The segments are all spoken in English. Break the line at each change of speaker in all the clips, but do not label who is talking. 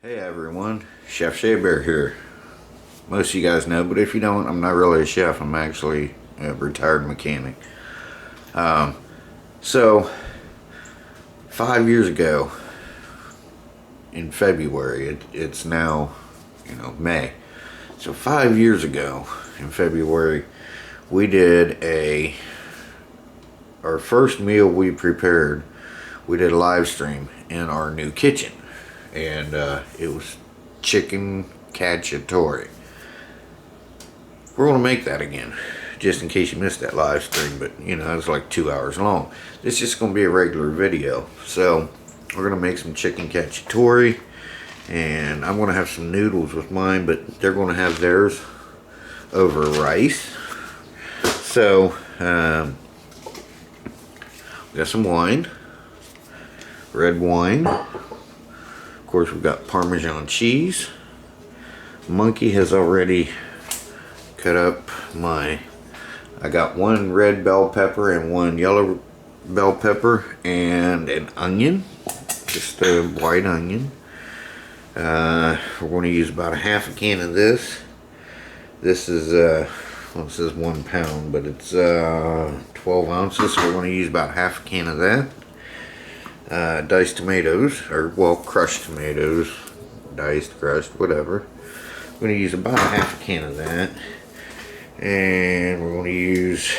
Hey everyone, Chef Shabear here. Most of you guys know, but if you don't, I'm not really a chef. I'm actually a retired mechanic. So 5 years ago, in February, it's now, May. So 5 years ago, in February, we did our first meal we prepared. We did a live stream in our new kitchen. And it was chicken cacciatore. We're going to make that again, just in case you missed that live stream, but it was like 2 hours long. This is just going to be a regular video. So we're going to make some chicken cacciatore, and I'm going to have some noodles with mine, but they're going to have theirs over rice. So we got some wine, red wine. Of course, we've got Parmesan cheese. Monkey has already cut up I got one red bell pepper and one yellow bell pepper and an onion, just a white onion. We're going to use about a half a can of this. This is, well, it says 1 pound, but it's 12 ounces, so we're going to use about half a can of that. Diced tomatoes, or well, crushed tomatoes, diced, crushed, whatever. I'm going to use about a half a can of that, and we're going to use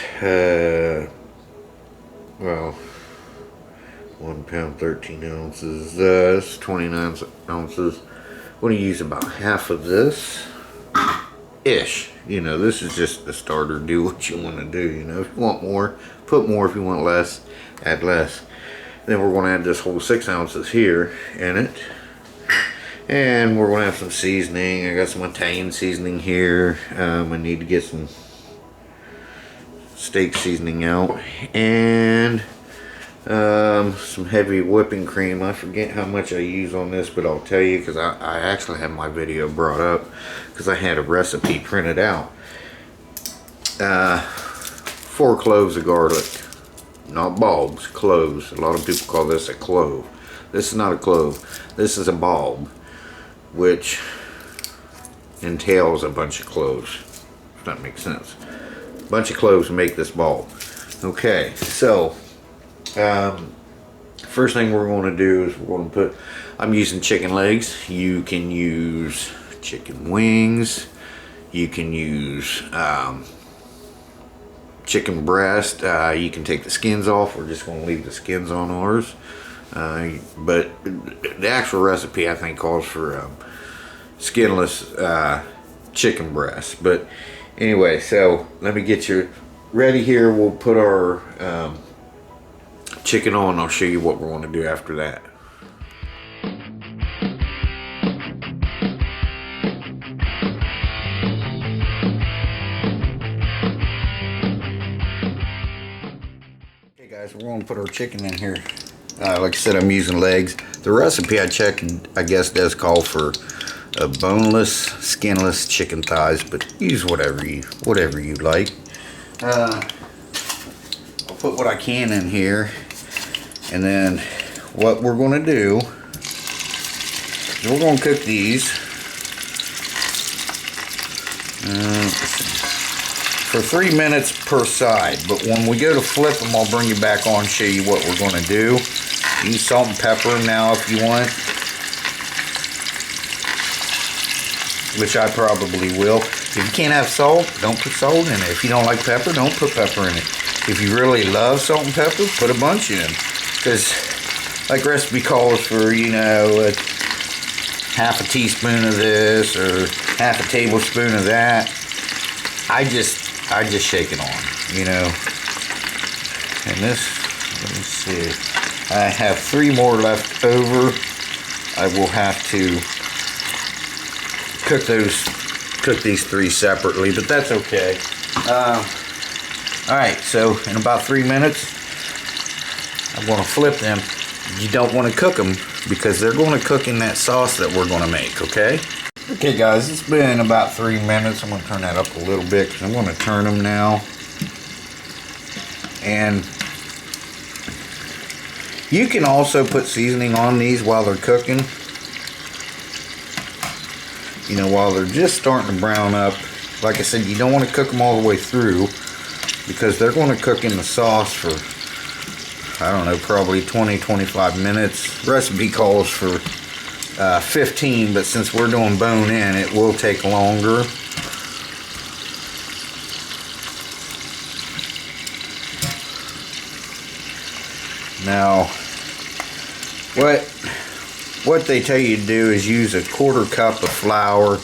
well, 1 pound 13 ounces, that's 29 ounces. I'm going to use about half of this ish. This is just a starter. Do what you want to do. If you want more, put more. If you want less, add less. Then we're going to add this whole 6 ounces here in it. And we're going to have some seasoning. I got some Italian seasoning here. I need to get some steak seasoning out. And some heavy whipping cream. I forget how much I use on this, but I'll tell you because I actually have my video brought up because I had a recipe printed out. 4 cloves of garlic. Not bulbs, cloves. A lot of people call this a clove. This is not a clove. This is a bulb, which entails a bunch of cloves, if that makes sense. A bunch of cloves make this bulb. Okay, so first thing we're going to do is we're going to put, I'm using chicken legs. You can use chicken wings. You can use chicken breast. You can take the skins off. We're just going to leave the skins on ours. But the actual recipe, I think, calls for skinless chicken breast. But anyway, so let me get you ready here. We'll put our chicken on. I'll show you what we're going to do after that. Guys, we're going to put our chicken in here. Like I said, I'm using legs. The recipe I checked, I guess, does call for a boneless, skinless chicken thighs, but use whatever you like. I'll put what I can in here, and then what we're going to do is we're going to cook these for 3 minutes per side, but when we go to flip them, I'll bring you back on and show you what we're going to do. Use salt and pepper them now if you want, which I probably will. If you can't have salt, don't put salt in it. If you don't like pepper, don't put pepper in it. If you really love salt and pepper, put a bunch in, because like recipe calls for, half a teaspoon of this or half a tablespoon of that. I just shake it on, And this, let me see. I have 3 more left over. I will have to cook these 3 separately, but that's okay. Alright, so in about 3 minutes, I'm going to flip them. You don't want to cook them because they're going to cook in that sauce that we're going to make, okay? Okay guys, it's been about 3 minutes. I'm going to turn that up a little bit because I'm going to turn them now. And you can also put seasoning on these while they're cooking. you know, while they're just starting to brown up. Like I said, you don't want to cook them all the way through because they're going to cook in the sauce for, I don't know, probably 20-25 minutes. Recipe calls for 15, but since we're doing bone in, it will take longer. Now, what they tell you to do is use a 1/4 cup of flour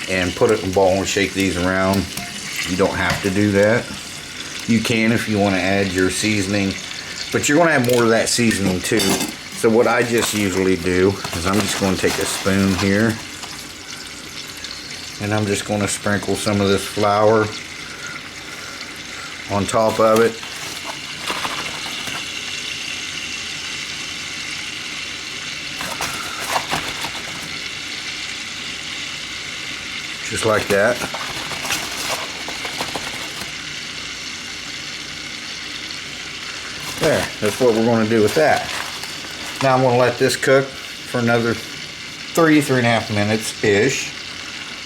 and put it in a bowl and shake these around. You don't have to do that. You can if you want to add your seasoning, but you're going to have more of that seasoning too. So what I just usually do is I'm just going to take a spoon here and I'm just going to sprinkle some of this flour on top of it. Just like that. There, that's what we're going to do with that. Now I'm going to let this cook for another 3.5 minutes-ish.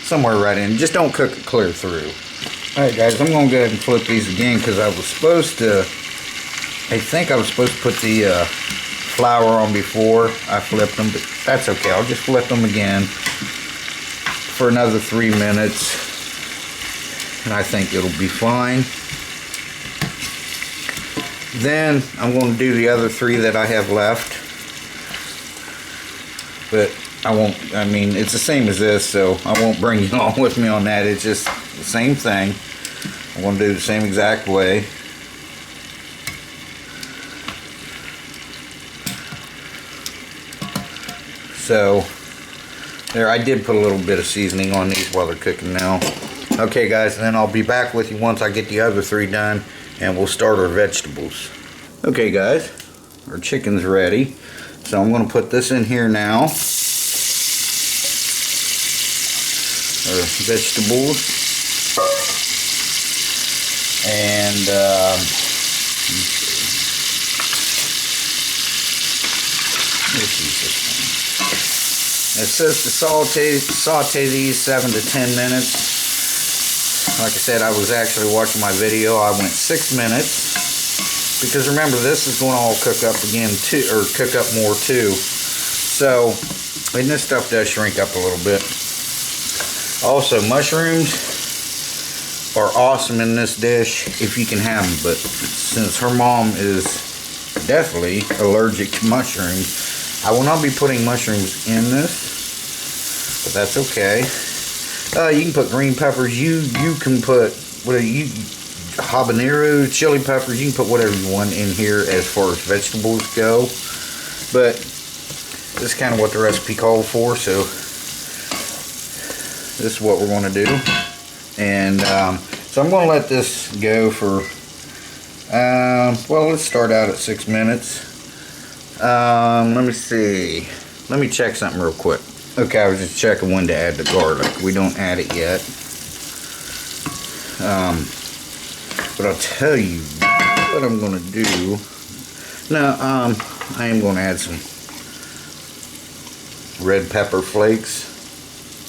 Somewhere right in. Just don't cook it clear through. Alright guys, I'm going to go ahead and flip these again because I think I was supposed to put the flour on before I flipped them, but that's okay. I'll just flip them again for another 3 minutes and I think it'll be fine. Then I'm going to do the other 3 that I have left, but I mean it's the same as this, so I won't bring you along with me on that. It's just the same thing. I'm going to do the same exact way. So there, I did put a little bit of seasoning on these while they're cooking now. Okay guys, and then I'll be back with you once I get the other 3 done and we'll start our vegetables. Okay guys, our chicken's ready. So I'm going to put this in here now. Our vegetables. And let's use this one. It says to saute these 7 to 10 minutes. Like I said, I was actually watching my video. I went 6 minutes because remember, this is going to all cook up again too, or cook up more too. So, and this stuff does shrink up a little bit. Also, mushrooms are awesome in this dish if you can have them, but since her mom is definitely allergic to mushrooms, I will not be putting mushrooms in this, but that's okay. You can put green peppers. You can put habanero, chili peppers. You can put whatever you want in here as far as vegetables go. But this is kind of what the recipe called for, so this is what we're going to do. And so I'm going to let this go for, well, let's start out at 6 minutes. Let me see. Let me check something real quick. Okay, I was just checking when to add the garlic. We don't add it yet. But I'll tell you what I'm going to do. Now, I am going to add some red pepper flakes.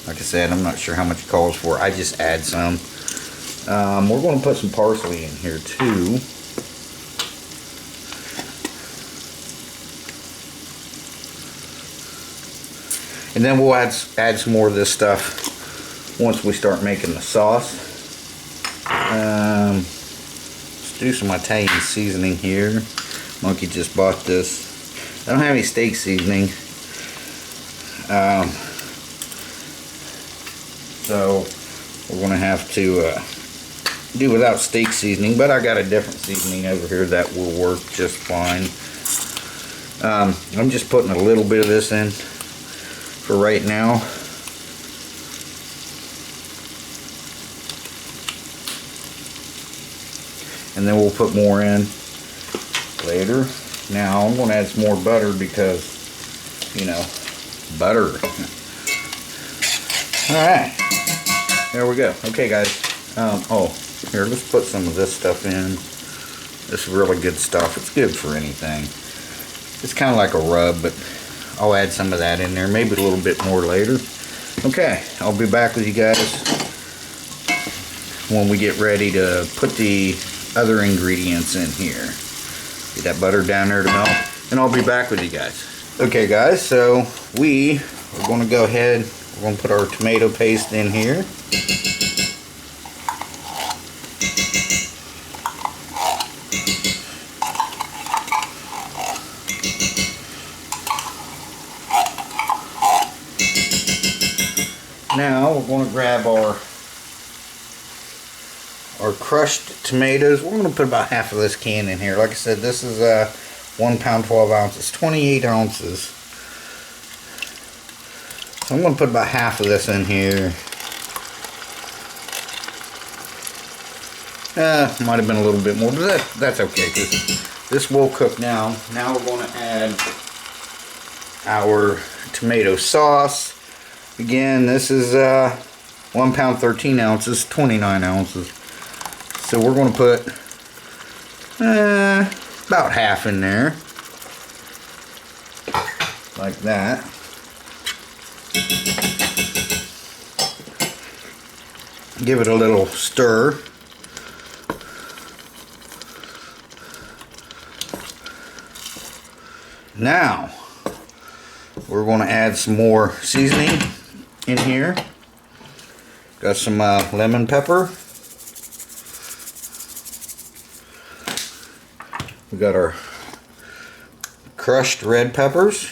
Like I said, I'm not sure how much it calls for. I just add some. We're going to put some parsley in here too. And then we'll add some more of this stuff once we start making the sauce. Let's do some Italian seasoning here. Monkey just bought this. I don't have any steak seasoning. So we're going to have to do without steak seasoning, but I got a different seasoning over here that will work just fine. I'm just putting a little bit of this in for right now. And then we'll put more in later. Now I'm going to add some more butter because, you know, butter. Alright, there we go. Okay guys, oh, here, let's put some of this stuff in. This is really good stuff. It's good for anything. It's kind of like a rub, but I'll add some of that in there, maybe a little bit more later. Okay, I'll be back with you guys when we get ready to put the other ingredients in here. Get that butter down there to melt, and I'll be back with you guys. Okay guys, so we're going to go ahead, we're going to put our tomato paste in here. Now we're going to grab our crushed tomatoes. We're going to put about half of this can in here. Like I said, this is 1 pound 12 ounces, 28 ounces. So I'm going to put about half of this in here. Might have been a little bit more, but that's okay, because this will cook now. Now we're going to add our tomato sauce. Again, this is 1 pound 13 ounces, 29 ounces. So we're going to put about half in there, like that. Give it a little stir. Now we're going to add some more seasoning in here. Got some lemon pepper. We got our crushed red peppers.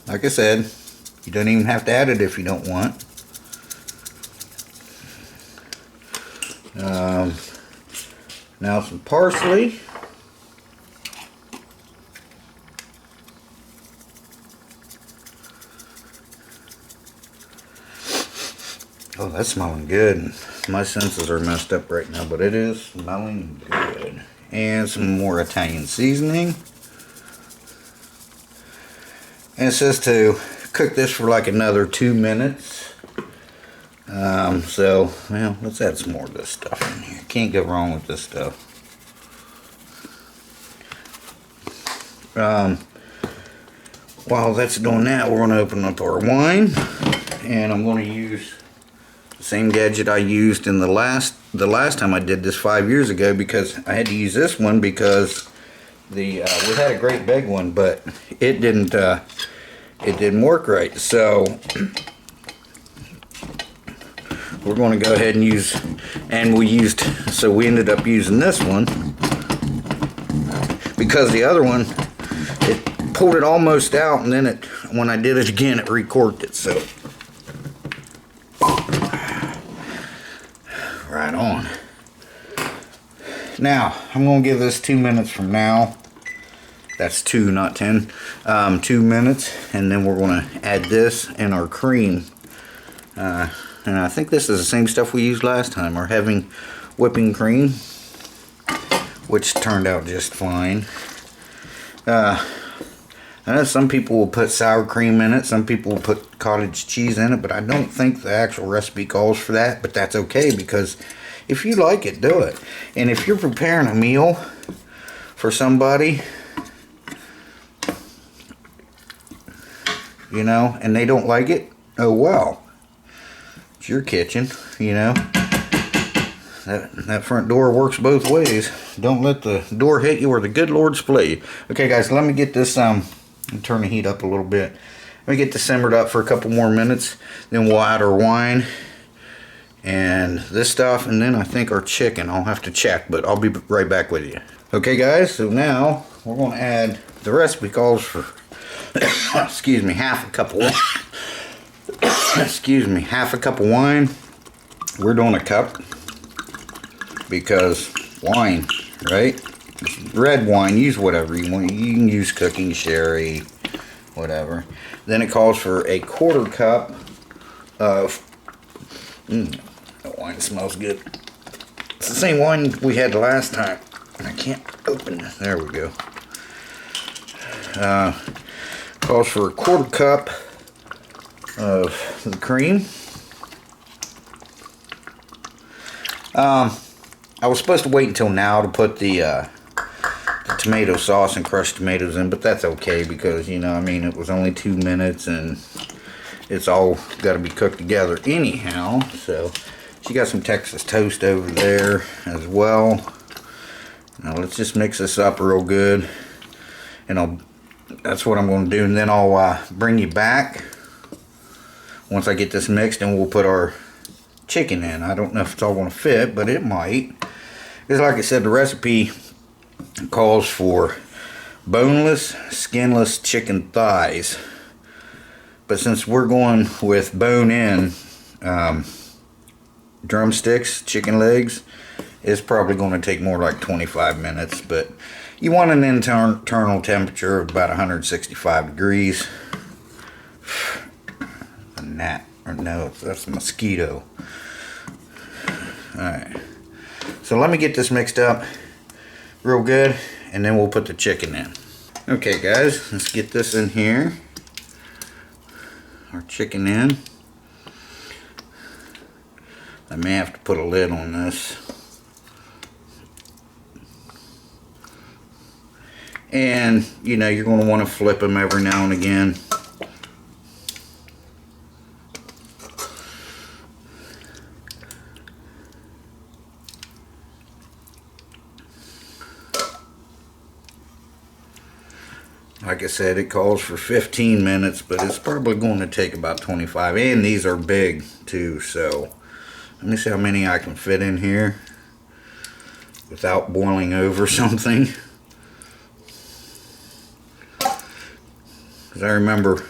Like I said, you don't even have to add it if you don't want. Now some parsley. Oh, that's smelling good. My senses are messed up right now, but it is smelling good. And some more Italian seasoning. And it says to cook this for like another 2 minutes. So, well, let's add some more of this stuff in here. Can't go wrong with this stuff. While that's doing that, we're going to open up our wine. And I'm going to use the same gadget I used in the last time I did this 5 years ago, because I had to use this one because we had a great big one, but it didn't work right. So we're going to go ahead and use, and we ended up using this one because the other one, it pulled it almost out, and then when I did it again, it recorked it. So right on. Now I'm going to give this 2 minutes from now. That's 2, not 10. 2 minutes, and then we're going to add this and our cream. And I think this is the same stuff we used last time. Our heavy whipping cream, which turned out just fine. I know some people will put sour cream in it, some people will put cottage cheese in it, but I don't think the actual recipe calls for that, but that's okay, because if you like it, do it. And if you're preparing a meal for somebody, you know, and they don't like it, oh well. It's your kitchen, you know. That front door works both ways. Don't let the door hit you or the good Lord split you. Okay guys, let me get this, turn the heat up a little bit. Let me get this simmered up for a couple more minutes. Then we'll add our wine and this stuff, and then I think our chicken. I'll have to check, but I'll be right back with you. Okay guys, so now we're going to add, the recipe calls for excuse me, half a cup of wine. Excuse me, half a cup of wine. We're doing a cup because wine, right? Red wine, use whatever you want. You can use cooking sherry, whatever. Then it calls for a 1/4 cup of that wine smells good. It's the same wine we had last time. I can't open it. There we go. Calls for a 1/4 cup of the cream. I was supposed to wait until now to put the tomato sauce and crushed tomatoes in, but that's okay because, you know, I mean, it was only 2 minutes and it's all got to be cooked together anyhow. So she got some Texas toast over there as well. Now let's just mix this up real good, and that's what I'm going to do, and then I'll bring you back once I get this mixed, and we'll put our chicken in. I don't know if it's all going to fit, but it might. Because like I said, the recipe calls for boneless, skinless chicken thighs. But since we're going with bone-in drumsticks, chicken legs, it's probably going to take more like 25 minutes. But you want an internal temperature of about 165 degrees. A gnat, or no, that's a mosquito. Alright. So let me get this mixed up real good, and then we'll put the chicken in. Okay guys, let's get this in here. Our chicken in. I may have to put a lid on this. And you know, you're going to want to flip them every now and again. Like I said, it calls for 15 minutes, but it's probably going to take about 25. And these are big too, so let me see how many I can fit in here without boiling over something. Because I remember,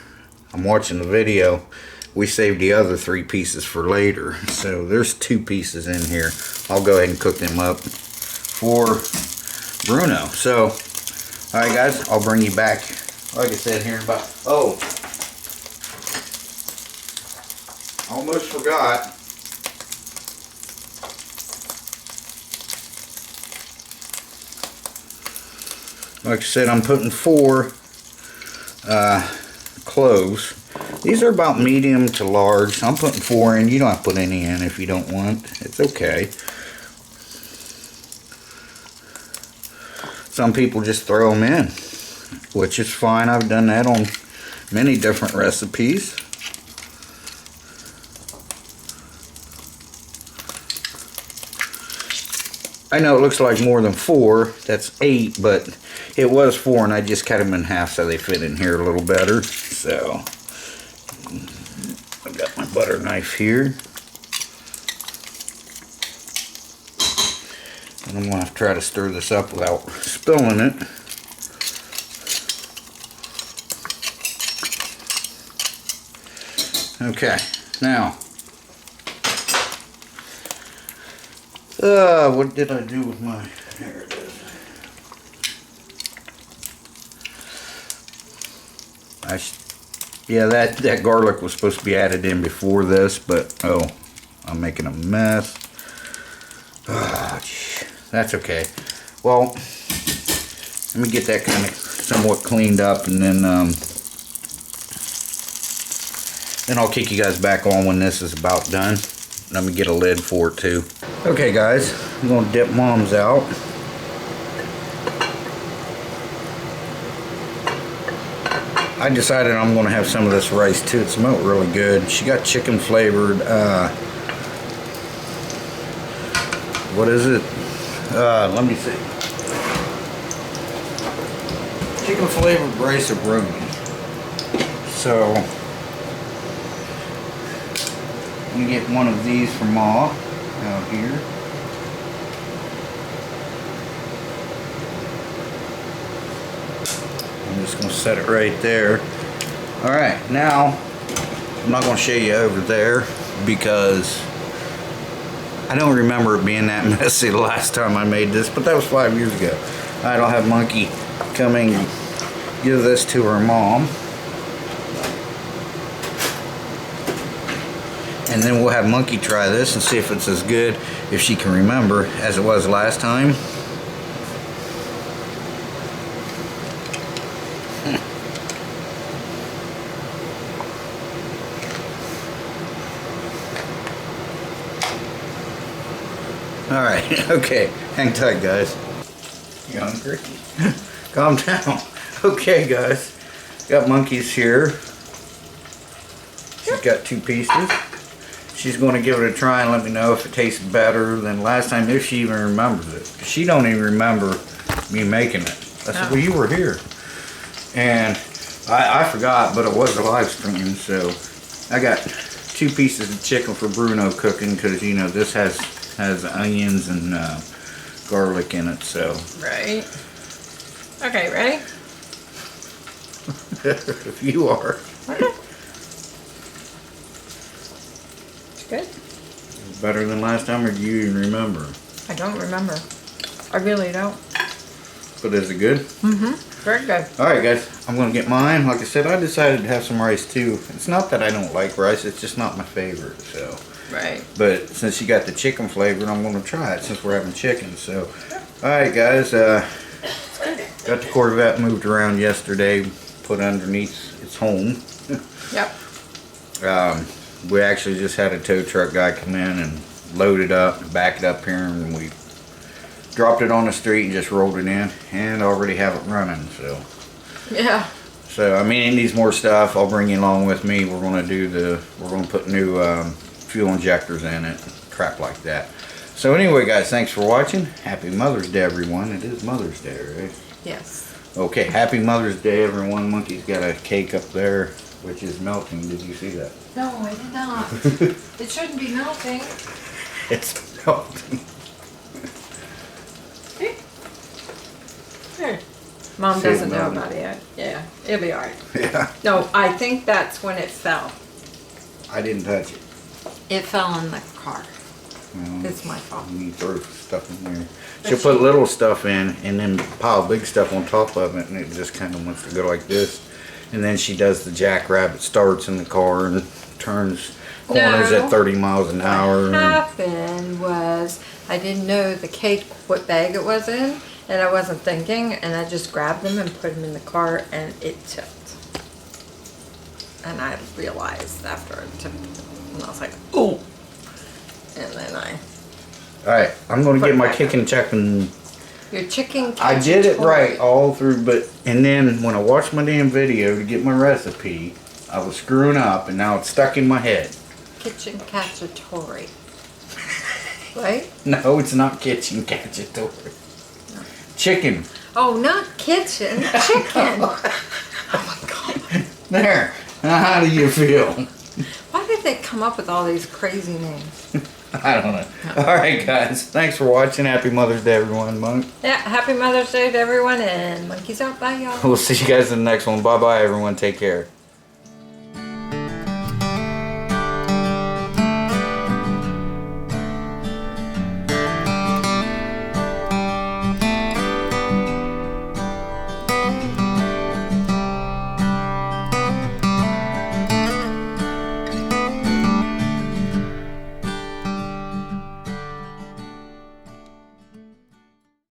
I'm watching the video, we saved the other 3 pieces for later. So there's 2 pieces in here. I'll go ahead and cook them up for Bruno. So, alright guys, I'll bring you back, like I said, here in about, oh, almost forgot. Like I said, I'm putting 4 cloves. These are about medium to large, so I'm putting 4 in. You don't have to put any in if you don't want. It's okay. Some people just throw them in, which is fine. I've done that on many different recipes. I know it looks like more than 4. That's 8, but it was 4, and I just cut them in half so they fit in here a little better. So I've got my butter knife here. And I'm going to try to stir this up without spilling it. Okay, now, what did I do with my, here it is. Yeah, that garlic was supposed to be added in before this, but, oh, I'm making a mess. Oh, that's okay. Well, let me get that kind of somewhat cleaned up, and then I'll kick you guys back on when this is about done. Let me get a lid for it too. Okay guys, I'm going to dip Mom's out. I decided I'm going to have some of this rice too. It smelled really good. She got chicken flavored, what is it? Let me see. Chicken flavored rice of roni. So, I'm going to get one of these from Ma out here. I'm just going to set it right there. Alright, now, I'm not going to show you over there because I don't remember it being that messy the last time I made this, but that was 5 years ago. Alright, I'll have Monkey coming and give this to her mom. And then we'll have Monkey try this and see if it's as good, if she can remember, as it was last time. Alright, okay, hang tight guys. You hungry? Calm down. Okay guys, got Monkeys here. got 2 pieces. She's going to give it a try and let me know if it tastes better than last time, if she even remembers it. She don't even remember me making it. I said, well, you were here. And I forgot, but it was a live stream, so I got 2 pieces of chicken for Bruno cooking, because, you know, this has onions and garlic in it, so.
Right. Okay, ready?
If you are.
Okay. It's good.
Better than last time, or do you even remember?
I don't remember. I really don't.
But is it good?
Mm-hmm. Very good.
Alright guys, I'm going to get mine. Like I said, I decided to have some rice too. It's not that I don't like rice, it's just not my favorite, so.
Right.
But since you got the chicken flavor, I'm going to try it since we're having chicken, so. Alright guys, got the Corvette moved around yesterday, put underneath its home.
Yep.
We actually just had a tow truck guy come in and load it up and back it up here, and we dropped it on the street and just rolled it in, and already have it running, so.
Yeah.
So, I mean, it needs more stuff. I'll bring you along with me. We're going to put new fuel injectors in it, crap like that. So anyway, guys, thanks for watching. Happy Mother's Day, everyone. It is Mother's Day, right?
Yes.
Okay, happy Mother's Day, everyone. Monkey's got a cake up there, which is melting. Did you see that?
No, I did not. It shouldn't be melting.
It's melting.
Here. Mom
See it
doesn't know
melting.
about it yet. Yeah, it'll be alright.
Yeah.
No, I think that's when it fell.
I didn't touch it.
It fell in the car.
Well,
It's my fault.
you need to throw stuff in there.
But
She'll put little stuff in and then pile big stuff on top of it, and it just kind of wants to go like this. And then she does the jackrabbit starts in the car and turns corners
No.
at 30 miles an hour.
What happened was I didn't know the cake, what bag it was in, and I wasn't thinking, and I just grabbed them and put them in the car, and it tipped. And I realized after it tipped, and I was like, oh! And then
Alright, I'm going to
Put
get
it
my
back
chicken chicken.
your chicken
I did it
cacciatore.
right all through, and then when I watched my damn video to get my recipe, I was screwing up, and now it's stuck in my head.
Kitchen cacciatore. Right?
No, it's not kitchen cacciatore. Chicken.
Oh, not kitchen, chicken. Oh my God.
There. Now how do you feel?
Why did they come up with all these crazy names?
I don't know. Alright guys, thanks for watching. Happy Mother's Day, everyone. Monk.
Yeah, happy Mother's Day to everyone, and monkeys out. Bye, y'all.
We'll see you guys in the next one. Bye bye, everyone. Take care.